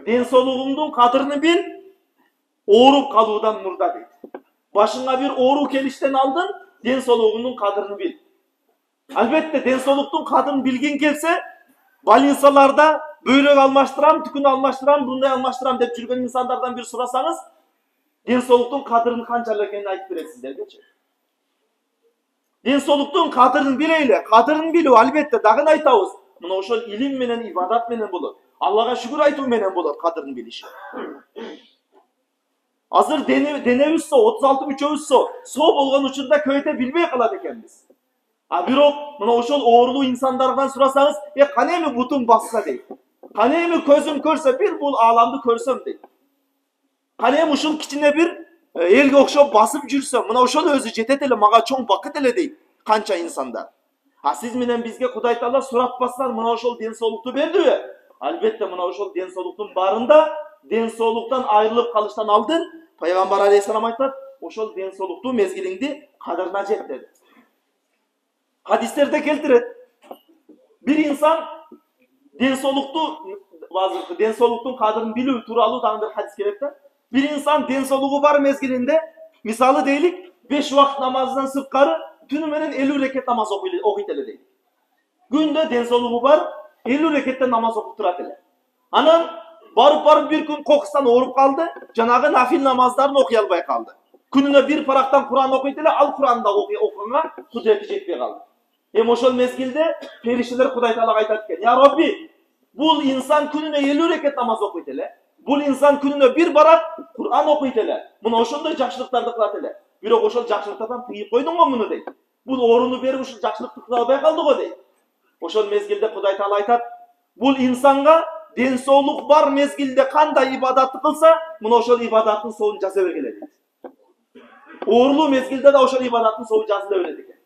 Денсаулығыңдың қадірін bil, оруп қалудан мұрда дейді. Başına bir oğru kelişten aldın, денсаулығыңдың қадірін bil. Әлбетте, денсаулықтың қадірін білген келсе, больницаларда бөлек алмаштырам, түкін алмаштырам, бұндай алмаштырам деп жүрген insanlardan bir сұрасаңыз, денсаулықтың қадірін қаншалык екенін айтып береді сіздерге. Денсаулықтың қадірін білейлі, қадірін білу, әлбетте, дағын айтауыз. Мына ошол илим менен, ибадат менен болот. Аллага шүгүр айтуу менен болот кадырын билиши. Азыр денебиз со, 36 мүчөбүз со болгон учурда көйте билбей калат экенбиз. А бирок мына ошол оорулуу инсандардан сурасаңыз, кане эми бутум басса дейт. Кане эми көзүм көрсө, бир бул ааламды көрсөм дейт. Кане эми ушул кичине бир элге окшоп басып жүрсөм, мына ошол өзү жетет эле, мага чоң бакыт эле дейт канча инсандар. А сиз менен бизге Кудай Таала суратпастан мына ошол денсаулыкту бердиби? Албетте, мына ошол денсаулыктын барында денсаулыктан айрылып калыштан алдын Пайгамбар алейхиссалам айтат, ошол денсаулыктуу мезгилиңди кадырына жет деди. Хадистерде келтирет. Bir insan денсаулыктун кадырын билүү тууралуу дагы бир хадис келет да. Bir insan денсаулугу бар мезгилинде, мисалы дейлик, 5 вакыт намаздан сырткары түнү менен 50 рекет намаз окуйт эле дейт. Күндө денсаулугу бар 50 рекеттен намаз окуп турат эле. Анан барып bir күн кокустан ооруп калды, жанагы нафил намаздарын окуй албай калды. Күнүнө bir парактан Кур'ан окуйт эле, ал Кур'анды окуганга кудрети жетпей калды. Ошол мезгилде периштелер Кудай Таалага айтат экен: "Я Робби, бул инсан күнүнө 50 рекет намаз окуйт эле. Бул инсан күнүнө bir барак Кур'ан окуйт эле. Мына ошондой жакшылыктарды кылат эле. Бирок ошол жакшылыктардан тыйып койдуң го муну" дейт. Бул орунду берип ушул жакшылыкты кыла албай калды го дейт. Ошол мезгилде Кудай Таала айтат: "Бул инсанга денсаулык бар мезгилде кандай ибадатты кылса, мына ошол ибадаттын соогун жаза бергиле" дейт. Оорулуу мезгилде да ошол ибадаттын соогу жазыла берет экен.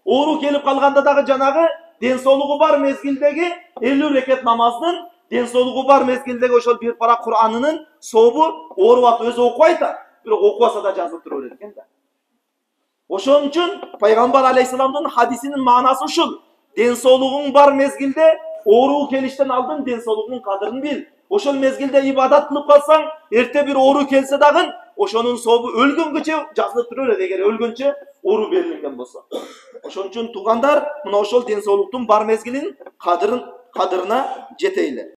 Оору келип калганда дагы жанагы денсаулыгы бар мезгилдеги 50 рекет намаздын, денсаулыгы бар мезгилдеги ошол bir парак Кур'анынын сообу ооруп атып өзү окубайт да, бирок окубаса да жазылып тура берет экен да. Ошон үчүн Пайгамбар алейхиссаламдын хадисинин маанасы ушул. Денсаулыгың бар мезгилде оору келиштен алдын денсаулыгыңдын кадырын бил. Ошол мезгилде ибадат кылып калсаң, эрте бир оору келсе дагы ошонун сообу өлгөнгөчө жазылып тура берет, эгер өлгөнчө оору берилген болсо. Ошон үчүн туугандар, мына ошол денсаулыктын бар мезгилин кадырына жетейли.